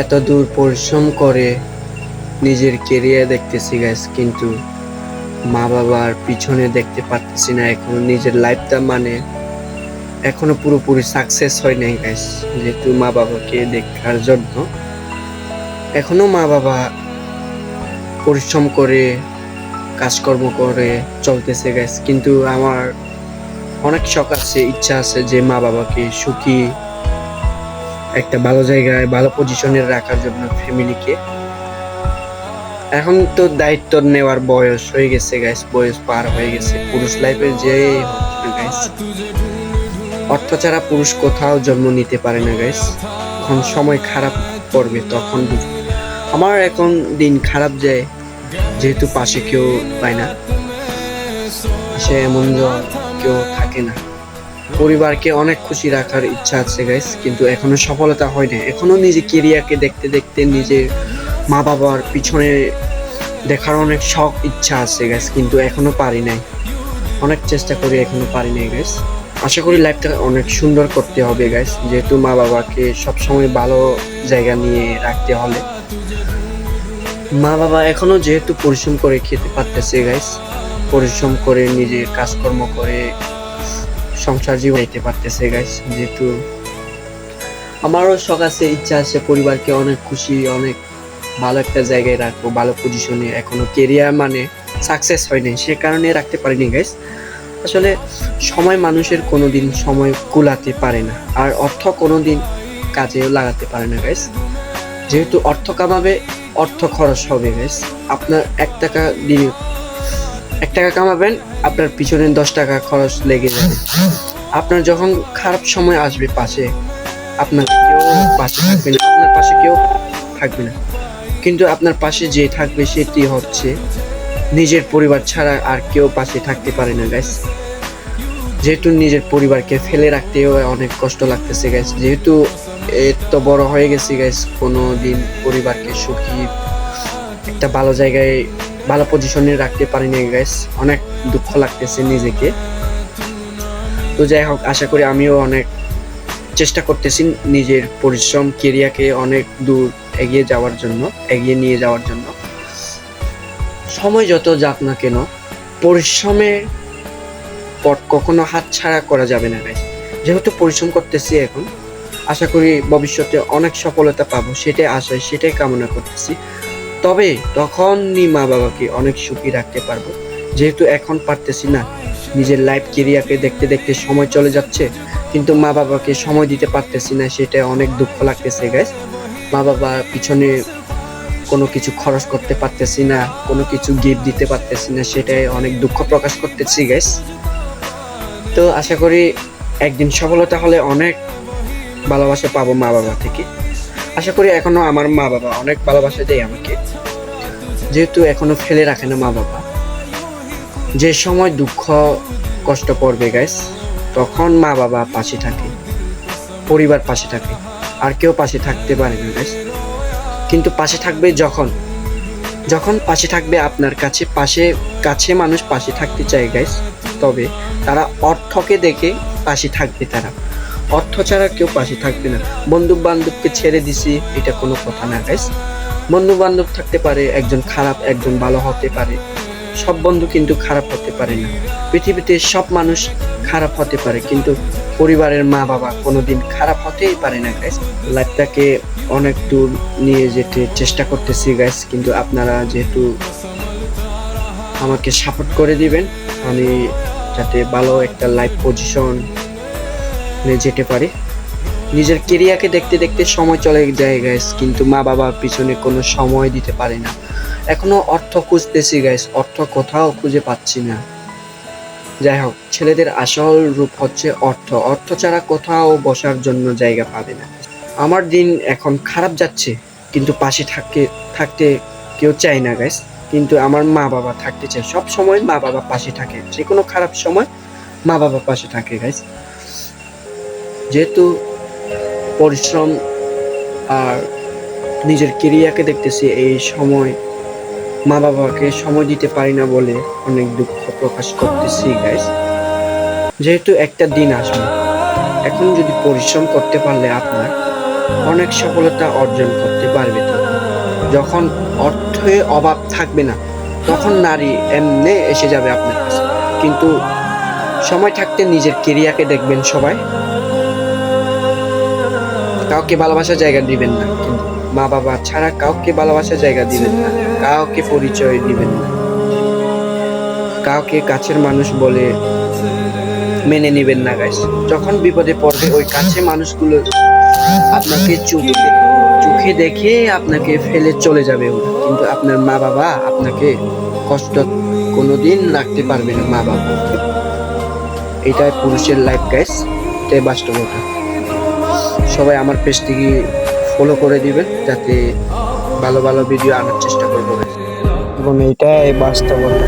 এত দূর পরিশ্রম করে নিজের কেরিয়ার দেখতেছি গাইস, কিন্তু মা বাবার পিছনে দেখতে পারতেছি না। এখনো নিজের লাইফটা এখনো পুরোপুরি সাকসেস হয় নাই গাইস, যেহেতু মা বাবাকে দেখার জন্য এখনো মা বাবা পরিশ্রম করে কাজকর্ম করে চলতেছে গাইস। কিন্তু আমার অনেক শখ আছে, ইচ্ছা আছে যে মা বাবাকে সুখী একটা ভালো জায়গায় ভালো পজিশনে রাখার জন্য ফ্যামিলিকে। এখন তো দায়িত্ব নেওয়ার বয়স হয়ে গেছে গাইস, বয়স পার হয়ে গেছে পুরুষ লাইফের যে গাইস। অর্থ ছাড়া পুরুষ কোথাও জন্ম নিতে পারে না গাইস। যখন সময় খারাপ পড়বে তখন বুঝবে। আমার এখন দিন খারাপ যায়, যেহেতু পাশে কেউ পায় না, পাশে এমন কেউ থাকে না। পরিবারকে অনেক খুশি রাখার ইচ্ছা আছে গাইস, কিন্তু এখনো সফলতা হয় না। এখনো নিজে কেরিয়ারকে দেখতে দেখতে নিজের মা বাবার পিছনে দেখার অনেক শখ ইচ্ছা আছে গাইস, কিন্তু এখনো পারি নাই। অনেক চেষ্টা করি, এখনো পারি নাই গাইস। আশা করি লাইফটা অনেক সুন্দর করতে হবে গাইস, যেহেতু মা বাবাকে সবসময় ভালো জায়গা নিয়ে রাখতে হলে। মা বাবা এখনো যেহেতু পরিশ্রম করে খেতে পারতেছে গাইস, পরিশ্রম করে নিজের কাজকর্ম করে সংসার জীবন দিতে পারতেছে গাইস। যেহেতু আমারও শখ আছে, ইচ্ছা আছে পরিবারকে অনেক খুশি, অনেক ভালো একটা জায়গায় রাখবো, ভালো পজিশনে। এখনো কেরিয়ার সাকসেস হয়নি, সে কারণে রাখতে পারিনি গাইস। আসলে সময় মানুষের কোনোদিন সময় কুলাতে পারে না, আর অর্থ কোনোদিন কাজেও লাগাতে পারে না গাইস। যেহেতু অর্থ কামাবে, অর্থ খরচ হবে গাইস। আপনার 1 টাকা দিনে 1 টাকা কামাবেন, আপনার পিছনে 10 টাকা খরচ লেগে যাবে। আপনার যখন খারাপ সময় আসবে পাশে, আপনার কেউ পাশে থাকবে না, আপনার পাশে কেউ থাকবে না। কিন্তু আপনার পাশে যে থাকবে সেটি হচ্ছে নিজের পরিবার ছাড়া আর কেউ পাশে থাকতে পারে না গাইস। যেহেতু নিজের পরিবারকে ফেলে রাখতেও অনেক কষ্ট লাগতেছে গাইস, যেহেতু এত বড় হয়ে গেছি গাইস, কোনো দিন পরিবারকে সুখী একটা ভালো জায়গায় ভালো পজিশনে রাখতে পারিনি গাইস। অনেক দুঃখ লাগতেছে নিজেকে। তো যাই হোক, আশা করি আমিও অনেক চেষ্টা করতেছি নিজের পরিশ্রম কেরিয়ারকে অনেক দূর এগিয়ে নিয়ে যাওয়ার জন্য। সময় যত যাক না কেন, পরিশ্রমের পথ কখনো হাতছাড়া করা যাবে না গাইস। যেহেতু পরিশ্রম করতেছি এখন, আশা করি ভবিষ্যতে অনেক সফলতা পাবো, সেটাই আশায়, সেটাই কামনা করতেছি। তবে তখনই মা বাবাকে অনেক সুখী রাখতে পারবো। যেহেতু এখন পারতেছি না, নিজের লাইফ কেরিয়ারকে দেখতে দেখতে সময় চলে যাচ্ছে, কিন্তু মা বাবাকে সময় দিতে পারতেছি না, সেটা অনেক দুঃখ লাগতেছে গাইস। মা বাবার পিছনে কোনো কিছু খরচ করতে পারতেছি না, কোনো কিছু গিফট দিতে পারতেছি না, সেটাই অনেক দুঃখ প্রকাশ করতেছি গাইস। তো আশা করি একদিন সফলতা হলে অনেক ভালোবাসা পাবো মা বাবা থেকে। আশা করি এখনো আমার মা বাবা অনেক ভালোবাসা দেয় আমাকে, যেহেতু এখনো ফেলে রাখে না মা বাবা। যে সময় দুঃখ কষ্ট পড়বে গাইস, তখন মা বাবা পাশে থাকে, পরিবার পাশে থাকে, আর কেউ পাশে থাকতে পারে না গাইস। কিন্তু পাশে থাকবে যখন পাশে থাকবে আপনার কাছে মানুষ পাশে থাকতে চায় গাইস, তবে তারা অর্থকে দেখে পাশে থাকবে। তারা অর্থ ছাড়া কেউ পাশে থাকবে না। বন্ধু বান্ধবকে ছেড়ে দিছি, এটা কোনো কথা না গাইস। বন্ধু বান্ধব থাকতে পারে, একজন খারাপ একজন ভালো হতে পারে, সব বন্ধু কিন্তু খারাপ হতে পারে না। পৃথিবীতে সব মানুষ খারাপ হতে পারে, কিন্তু পরিবারের মা বাবা কোনোদিন খারাপ হতেই পারে না গাইস। লাইফটাকে অনেক দূর নিয়ে যেতে চেষ্টা করতেছি গাইস, কিন্তু আপনারা যেহেতু আমাকে সাপোর্ট করে দিবেন, আমি যাতে ভালো একটা লাইফ পজিশন যেতে পারি। নিজের কেরিয়ারকে দেখতে দেখতে সময় চলে যায় গাইস, কিন্তু মা বাবার পিছনে কোনো সময় দিতে পারি না। এখনো অর্থ খুঁজতেছি গাইস, অর্থ কোথাও খুঁজে পাচ্ছি না। যাই হোক, ছেলেদের আসল রূপ হচ্ছে অর্থ। অর্থ ছাড়া কোথাও বসার জন্য জায়গা পাবে না। আমার দিন এখন খারাপ যাচ্ছে, কিন্তু পাশে থাকতে কেউ চায় না গাইস, কিন্তু আমার মা বাবা থাকতে চায়। সব সময় মা বাবা পাশে থাকে, যে কোনো খারাপ সময় মা বাবা পাশে থাকে গাইস। যেহেতু পরিশ্রম আর নিজের কেরিয়ারকে দেখতেছি, এই সময় মা বাবাকে সময় দিতে পারি না বলে অনেক দুঃখ প্রকাশ করতেছি গাইস। যেহেতু একটা দিন আসবে, এখন যদি পরিশ্রম করতে পারলে আপনার অনেক সফলতা অর্জন করতে করতে পারবে তখন। যখন অর্থে অভাব থাকবে না তখন নারী এমনি এসে যাবে আপনার কাছে। কিন্তু সময় থাকতে নিজের কেরিয়ারকে দেখবেন সবাই। কাউকে ভালোবাসার জায়গা দিবেন না, কিন্তু মা বাবা ছাড়া কাউকে ভালোবাসার জায়গা দিবেন না, কাউকে পরিচয় দিবেন না, কাউকে কাছের মানুষ বলে মেনে নিবেন না গাইস। যখন বিপদে পড়বে ওই কাছের মানুষগুলো আপনাকে চোখে দেখে আপনাকে ফেলে চলে যাবে ওরা, কিন্তু আপনার মা বাবা আপনাকে কষ্ট কোনোদিন রাখতে পারবে না। মা বাবা, এটাই পুরুষের লাইফ গাইস, এটাই বাস্তবতা। সবাই আমার পেজটিকে ফলো করে দিবেন যাতে ভালো ভালো ভিডিও আনার চেষ্টা করবো এবং এইটাই বাস্তবতা।